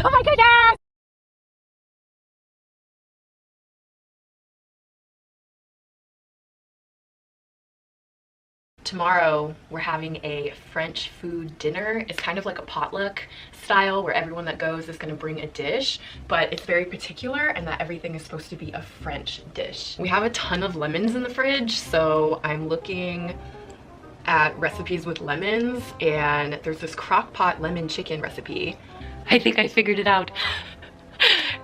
Oh my goodness! Tomorrow we're having a French food dinner. It's kind of like a potluck style where everyone that goes is going to bring a dish, but it's very particular and that everything is supposed to be a French dish. We have a ton of lemons in the fridge, so I'm looking at recipes with lemons, and there's this crock pot lemon chicken recipe. I think I figured it out.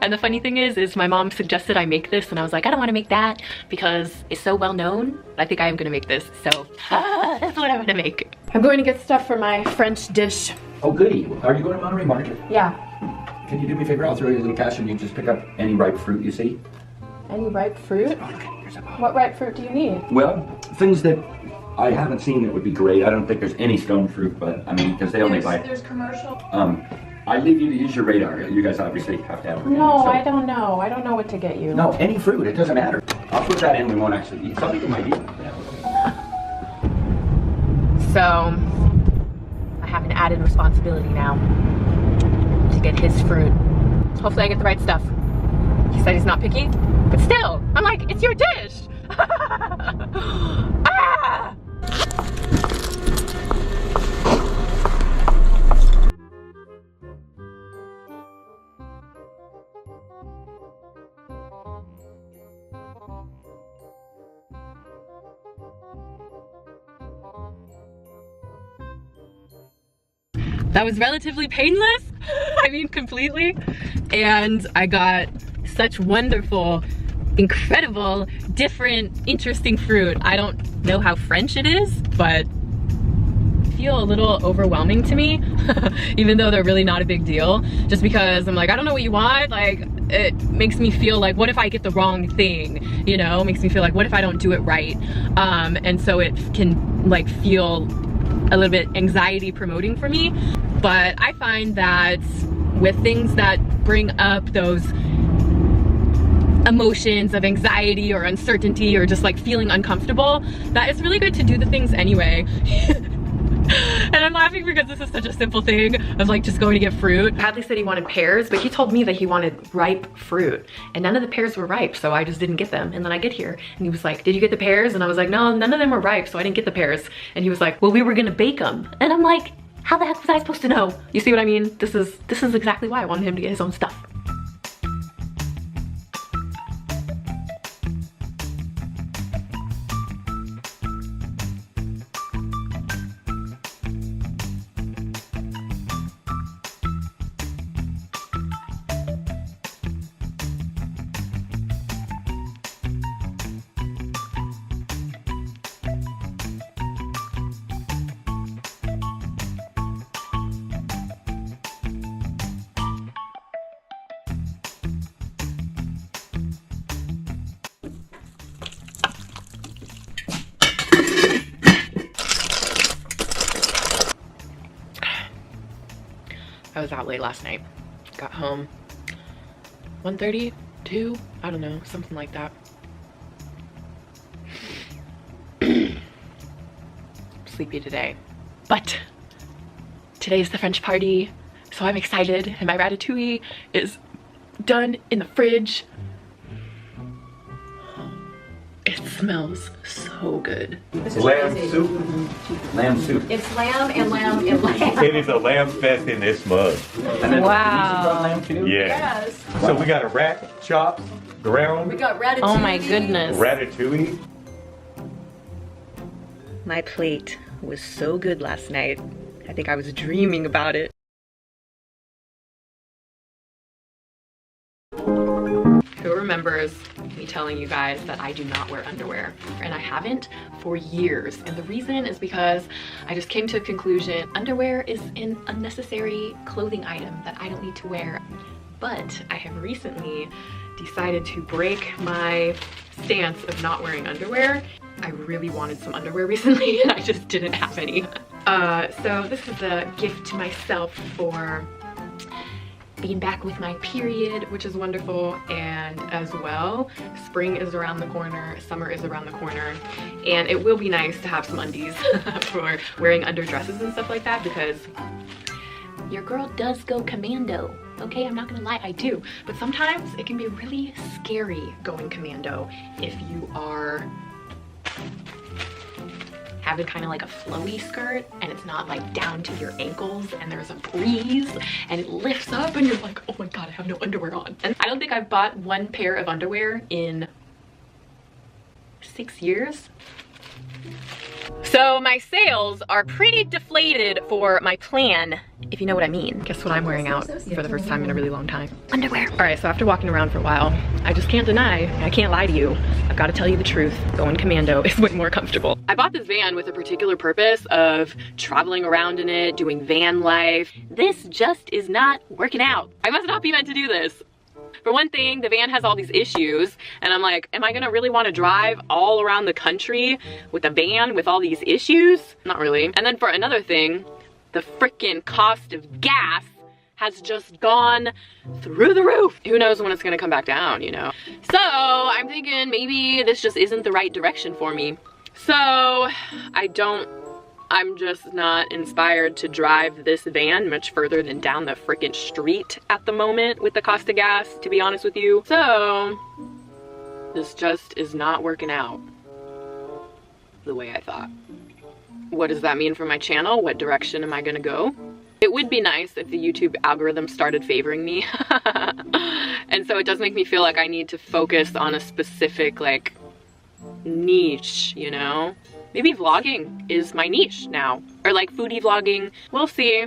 And the funny thing is my mom suggested I make this, and I was like, I don't want to make that because it's so well known. I think I am gonna make this, so that's what I'm gonna make. I'm going to get stuff for my French dish. Oh goody, are you going to Monterey Market? Yeah. Can you do me a favor? I'll throw you a little cash and you just pick up any ripe fruit you see. Any ripe fruit? Oh, okay, here's a bottle. What ripe fruit do you need? Well, things that I haven't seen that would be great. I don't think there's any stone fruit, but I mean, because they only buy. There's commercial. I leave you to use your radar. You guys obviously have to have it. No, so, I don't know. I don't know what to get you. No, any fruit. It doesn't matter. I'll put that in. We won't actually eat. Some people might eat it. So, I have an added responsibility now to get his fruit. Hopefully I get the right stuff. He said he's not picky, but still, I'm like, it's your dish. Ah! That was relatively painless. I mean, completely. And I got such wonderful, incredible, different, interesting fruit. I don't know how French it is, but feel a little overwhelming to me, even though they're really not a big deal. Just because I'm like, I don't know what you want. Like, it makes me feel like, what if I get the wrong thing? You know, it makes me feel like, what if I don't do it right? And so it can like feel a little bit anxiety promoting for me. But I find that with things that bring up those emotions of anxiety or uncertainty or just like feeling uncomfortable, that it's really good to do the things anyway. And I'm laughing because this is such a simple thing of like just going to get fruit. Hadley said he wanted pears, but he told me that he wanted ripe fruit, and none of the pears were ripe, so I just didn't get them. And then I get here and he was like, did you get the pears? And I was like, no, none of them were ripe, so I didn't get the pears. And he was like, well, we were gonna bake them. And I'm like, how the heck was I supposed to know? You see what I mean? This is exactly why I wanted him to get his own stuff. I was out late last night. Got home 1:30, 2, I don't know, something like that. Sleepy today. But today is the French party, so I'm excited, and my ratatouille is done in the fridge. It smells so good. Lamb soup. Lamb soup. It's lamb and lamb and lamb. It is a lamb fest in this mug. And then Wow. lamb too? Yeah. Yes. So we got a rat, chops, ground, We got ratatouille. Oh my goodness. ratatouille. My plate was so good last night. I think I was dreaming about it. Who remembers me telling you guys that I do not wear underwear? And I haven't for years. And the reason is because I just came to a conclusion. Underwear is an unnecessary clothing item that I don't need to wear. But I have recently decided to break my stance of not wearing underwear. I really wanted some underwear recently and I just didn't have any. So this is a gift to myself for being back with my period, which is wonderful. And as well, spring is around the corner, summer is around the corner, and it will be nice to have some undies for wearing underdresses and stuff like that, because your girl does go commando. Okay, I'm not gonna lie, I do. But sometimes it can be really scary going commando if you are having kind of like a flowy skirt and it's not like down to your ankles and there's a breeze and it lifts up and you're like, oh my God, I have no underwear on. And I don't think I've bought one pair of underwear in 6 years. So my sales are pretty deflated for my plan, if you know what I mean. Guess what I'm wearing out for the first time in a really long time? Underwear. All right, so after walking around for a while, I just can't deny, I can't lie to you. I've got to tell you the truth. Going commando is way more comfortable. I bought this van with a particular purpose of traveling around in it, doing van life. This just is not working out. I must not be meant to do this. For one thing, the van has all these issues and I'm like, am I gonna really want to drive all around the country with a van with all these issues? Not really. And then for another thing, the freaking cost of gas has just gone through the roof. Who knows when it's gonna come back down, you know? So I'm thinking maybe this just isn't the right direction for me. So I'm just not inspired to drive this van much further than down the freaking street at the moment with the cost of gas, to be honest with you. So this just is not working out the way I thought. What does that mean for my channel? What direction am I gonna go? It would be nice if the YouTube algorithm started favoring me. And so it does make me feel like I need to focus on a specific like niche, you know? Maybe vlogging is my niche now, or like foodie vlogging. We'll see.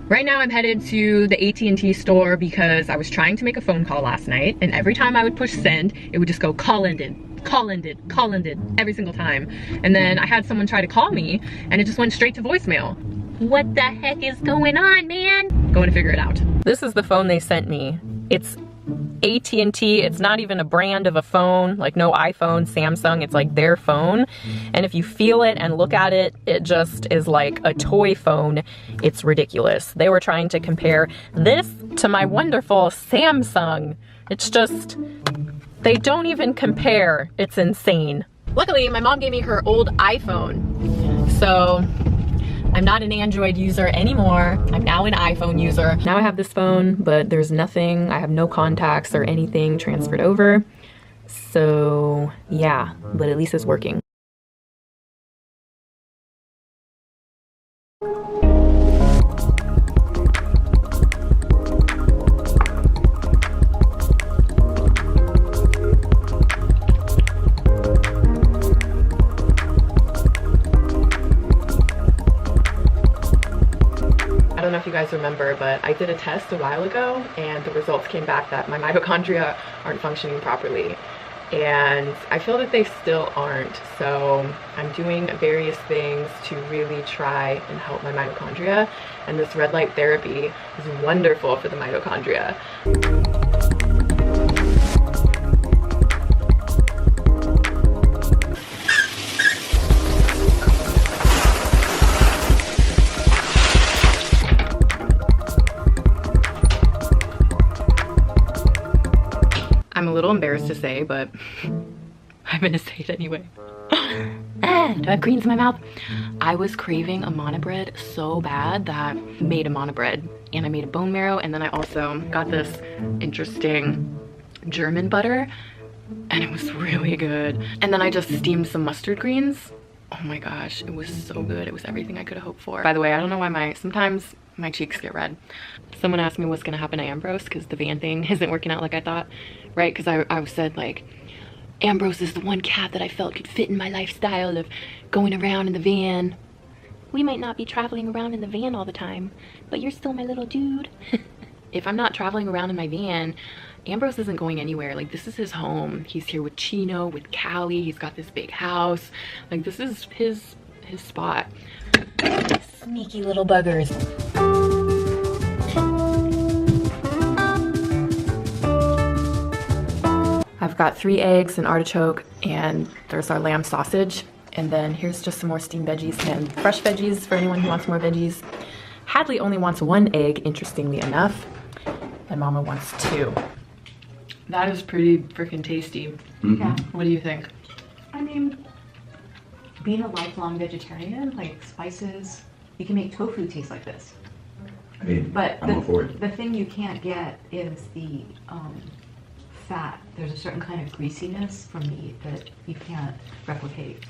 Right now I'm headed to the AT&T store because I was trying to make a phone call last night and every time I would push send, it would just go call ended, call ended, call ended every single time. And then I had someone try to call me and it just went straight to voicemail. What the heck is going on, man? Going to figure it out. This is the phone they sent me. It's AT&T, it's not even a brand of a phone, like no iPhone, Samsung, it's like their phone. And if you feel it and look at it, it just is like a toy phone. It's ridiculous. They were trying to compare this to my wonderful Samsung. It's just, they don't even compare. It's insane. Luckily, my mom gave me her old iPhone. So I'm not an Android user anymore. I'm now an iPhone user. Now I have this phone, but there's nothing, I have no contacts or anything transferred over. So yeah, but at least it's working. I don't know if you guys remember, but I did a test a while ago and the results came back that my mitochondria aren't functioning properly. And I feel that they still aren't. So I'm doing various things to really try and help my mitochondria. And this red light therapy is wonderful for the mitochondria. I'm a little embarrassed to say, but I'm gonna say it anyway. Do I have greens in my mouth? I was craving a manna bread so bad that I made a manna bread and I made a bone marrow, and then I also got this interesting German butter and it was really good. And then I just steamed some mustard greens. Oh my gosh, it was so good. It was everything I could have hoped for. By the way, I don't know why sometimes my cheeks get red. Someone asked me what's gonna happen to Ambrose because the van thing isn't working out like I thought, right? Because I said like, Ambrose is the one cat that I felt could fit in my lifestyle of going around in the van. We might not be traveling around in the van all the time, but you're still my little dude. If I'm not traveling around in my van, Ambrose isn't going anywhere. Like, this is his home. He's here with Chino, with Callie. He's got this big house. Like, this is his spot. Sneaky little buggers. I've got 3 eggs, an artichoke, and there's our lamb sausage. And then here's just some more steamed veggies and fresh veggies for anyone who wants more veggies. Hadley only wants 1 egg, interestingly enough, and Mama wants 2. That is pretty freaking tasty. Mm-hmm. Yeah. What do you think? I mean, being a lifelong vegetarian, like spices, you can make tofu taste like this. mean, But I'm all for it. the thing you can't get is the fat. There's a certain kind of greasiness from meat that you can't replicate.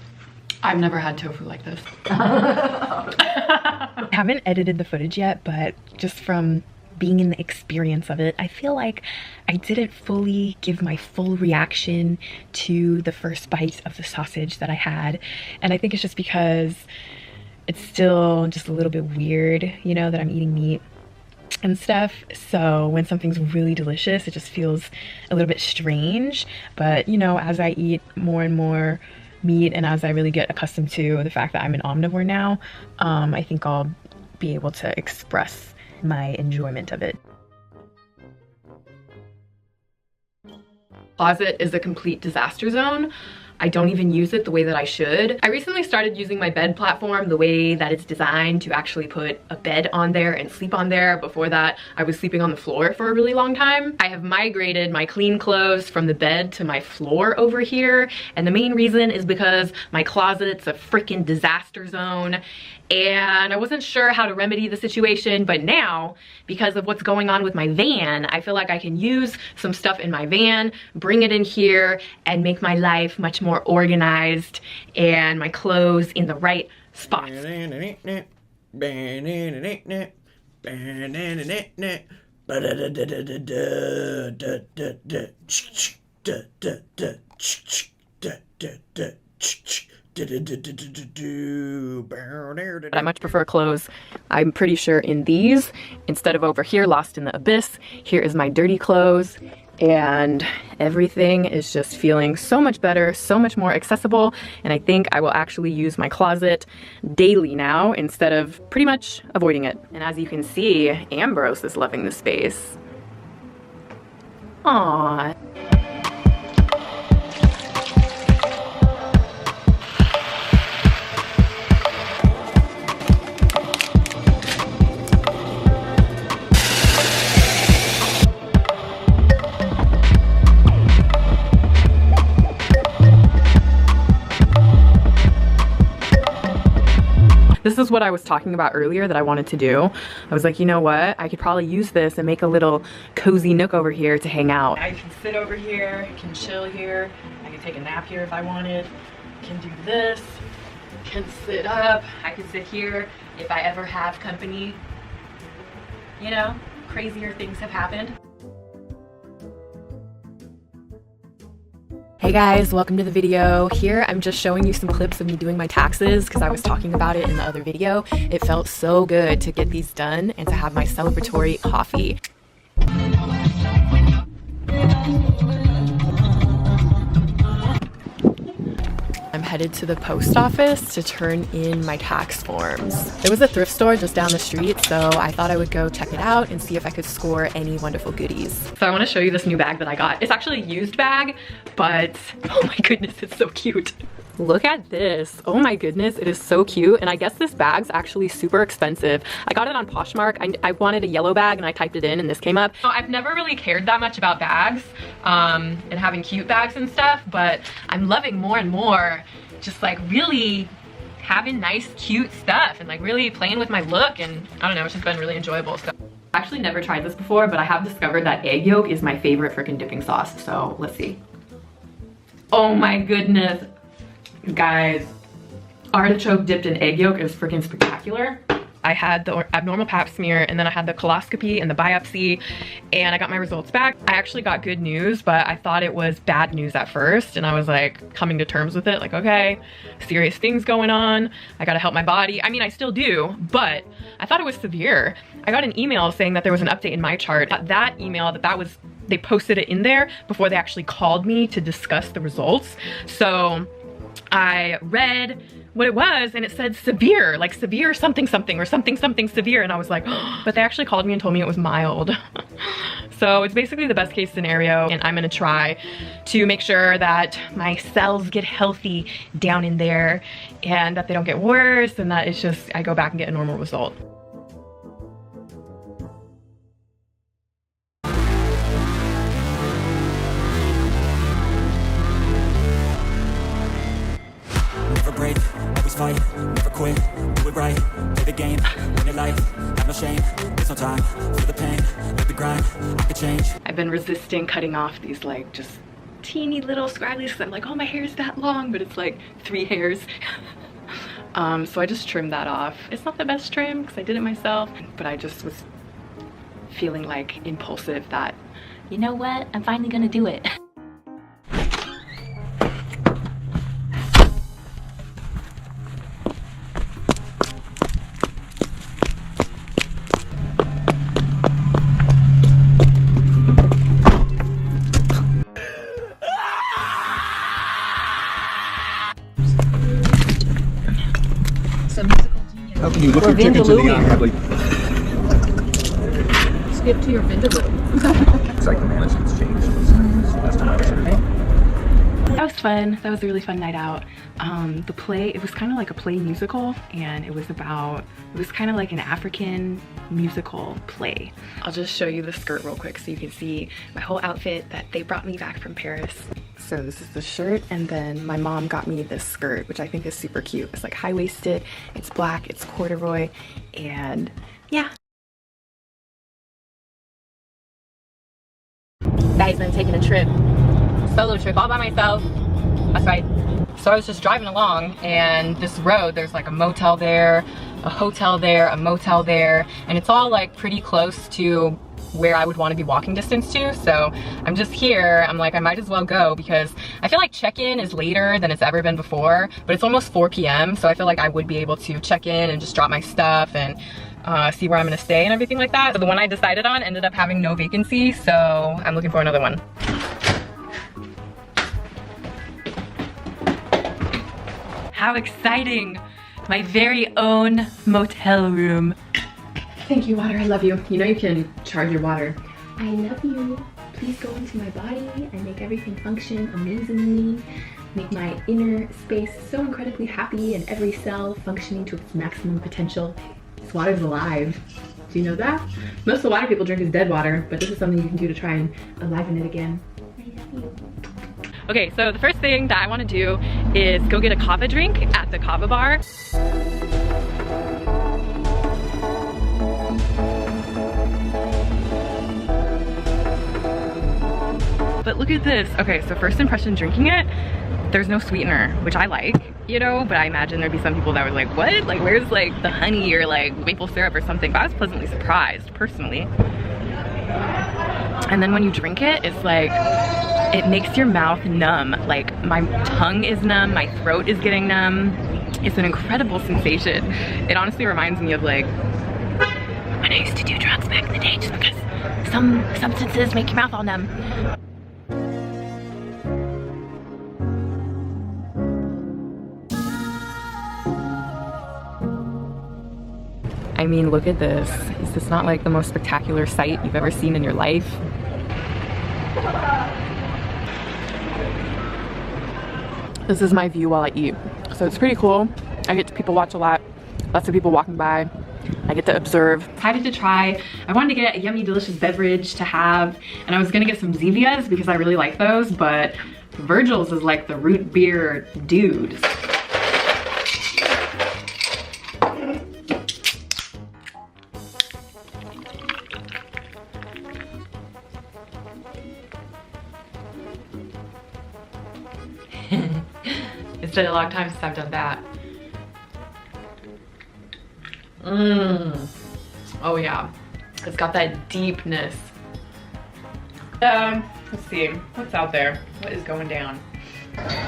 I've never had tofu like this. I haven't edited the footage yet, but just from being in the experience of it, I feel like I didn't fully give my full reaction to the first bite of the sausage that I had. And I think it's just because it's still just a little bit weird, you know, that I'm eating meat and stuff. So when something's really delicious, it just feels a little bit strange. But, you know, as I eat more and more meat and as I really get accustomed to the fact that I'm an omnivore now, I think I'll be able to express my enjoyment of it. Closet is a complete disaster zone. I don't even use it the way that I should. I recently started using my bed platform the way that it's designed to actually put a bed on there and sleep on there. Before that, I was sleeping on the floor for a really long time. I have migrated my clean clothes from the bed to my floor over here. And the main reason is because my closet's a freaking disaster zone. And I wasn't sure how to remedy the situation, but now, because of what's going on with my van, I feel like I can use some stuff in my van, bring it in here, and make my life much more organized and my clothes in the right spots. I much prefer clothes. I'm pretty sure in these, instead of over here lost in the abyss, here is my dirty clothes, and everything is just feeling so much better, so much more accessible, and I think I will actually use my closet daily now instead of pretty much avoiding it. And as you can see, Ambrose is loving the space. Aww. This is what I was talking about earlier that I wanted to do. I was like, you know what? I could probably use this and make a little cozy nook over here to hang out. I can sit over here, can chill here. I can take a nap here if I wanted. Can do this, can sit up. I can sit here if I ever have company. You know, crazier things have happened. Hey guys, welcome to the video. Here I'm just showing you some clips of me doing my taxes because I was talking about it in the other video. It felt so good to get these done and to have my celebratory coffee. I'm headed to the post office to turn in my tax forms. There was a thrift store just down the street, so I thought I would go check it out and see if I could score any wonderful goodies. So I want to show you this new bag that I got. It's actually a used bag, but oh my goodness, it's so cute. Look at this. Oh my goodness, it is so cute. And I guess this bag's actually super expensive. I got it on Poshmark. I wanted a yellow bag and I typed it in and this came up. So I've never really cared that much about bags and having cute bags and stuff, but I'm loving more and more just like really having nice, cute stuff and like really playing with my look, and I don't know, it's just been really enjoyable. So I actually never tried this before, but I have discovered that egg yolk is my favorite freaking dipping sauce. So let's see. Oh my goodness. Guys, artichoke dipped in egg yolk is freaking spectacular. I had the abnormal pap smear and then I had the coloscopy and the biopsy and I got my results back. I actually got good news, but I thought it was bad news at first and I was like coming to terms with it, like, okay, serious things going on. I gotta help my body. I mean, I still do, but I thought it was severe. I got an email saying that there was an update in my chart. That email, they posted it in there before they actually called me to discuss the results. So I read what it was and it said severe, like severe something something or something something severe, and I was like, oh, but they actually called me and told me it was mild. So it's basically the best case scenario, and I'm gonna try to make sure that my cells get healthy down in there and that they don't get worse, and that it's just I go back and get a normal result. Never break, always fight, never quit, do it right, play the game, win it life. no shame, there's no time for the pain, let the grind, I could change. I've been resisting cutting off these like just teeny little scragglies because I'm like, oh, my hair is that long, but it's like 3 hairs. So I just trimmed that off. It's not the best trim because I did it myself, but I just was feeling like impulsive that, you know what, I'm finally gonna do it. How can you look your chickens in the eye? Probably Skip to your vindaloo. it's like the management's changed. That's my That was fun. That was a really fun night out. The play, it was kind of like a play musical, and it was kind of like an African musical play. I'll just show you the skirt real quick so you can see my whole outfit that they brought me back from Paris. So this is the shirt, and then my mom got me this skirt, which I think is super cute. It's like high-waisted, it's black, it's corduroy, and yeah. Guys, I'm taking a trip, solo trip all by myself. That's right. So I was just driving along, and this road, there's like a motel there, a hotel there, a motel there, and it's all like pretty close to where I would want to be walking distance to. So I'm just here, I'm like, I might as well go because I feel like check-in is later than it's ever been before, but it's almost 4 p.m. so I feel like I would be able to check in and just drop my stuff and see where I'm gonna stay and everything like that. So the one I decided on ended up having no vacancy, so I'm looking for another one. How exciting! My very own motel room. Thank you, water, I love you. You know you can charge your water. I love you. Please go into my body and make everything function amazingly. Make my inner space so incredibly happy and every cell functioning to its maximum potential. This water's alive. Do you know that? Most of the water people drink is dead water, but this is something you can do to try and enliven it again. I love you. Okay, so the first thing that I want to do is go get a kava drink at the kava bar. But look at this. Okay, so first impression drinking it, there's no sweetener, which I like, you know, but I imagine there'd be some people that were like, what? Like, where's like the honey or like maple syrup or something? But I was pleasantly surprised, personally. And then when you drink it, it's like, it makes your mouth numb. Like, my tongue is numb, my throat is getting numb. It's an incredible sensation. It honestly reminds me of like, when I used to do drugs back in the day, just because some substances make your mouth all numb. I mean, look at this. Is this not like the most spectacular sight you've ever seen in your life? This is my view while I eat. So it's pretty cool. I get to people watch a lot. Lots of people walking by. I get to observe. Excited to try. I wanted to get a yummy, delicious beverage to have, and I was gonna get some Zevias because I really like those, but Virgil's is like the root beer dude. It's been a long time since I've done that. Oh yeah, it's got that deepness. Let's see, what's out there? What is going down?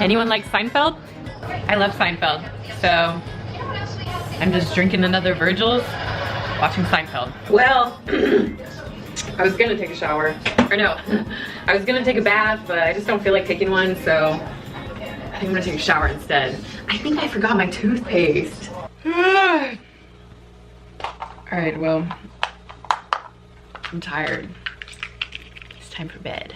Anyone like Seinfeld? I love Seinfeld, so I'm just drinking another Virgil's, watching Seinfeld. Well, I was gonna take a shower, or no, I was gonna take a bath, but I just don't feel like taking one, so I think I'm gonna take a shower instead. I think I forgot my toothpaste. All right, well, I'm tired. It's time for bed.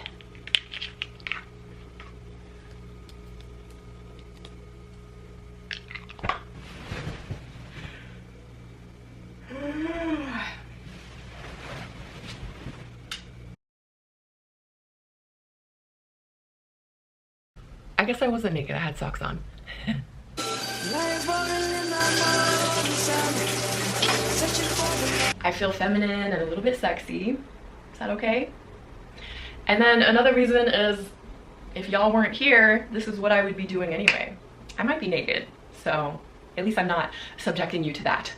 I guess I wasn't naked, I had socks on. I feel feminine and a little bit sexy. Is that okay? And then another reason is, if y'all weren't here, this is what I would be doing anyway. I might be naked, so at least I'm not subjecting you to that.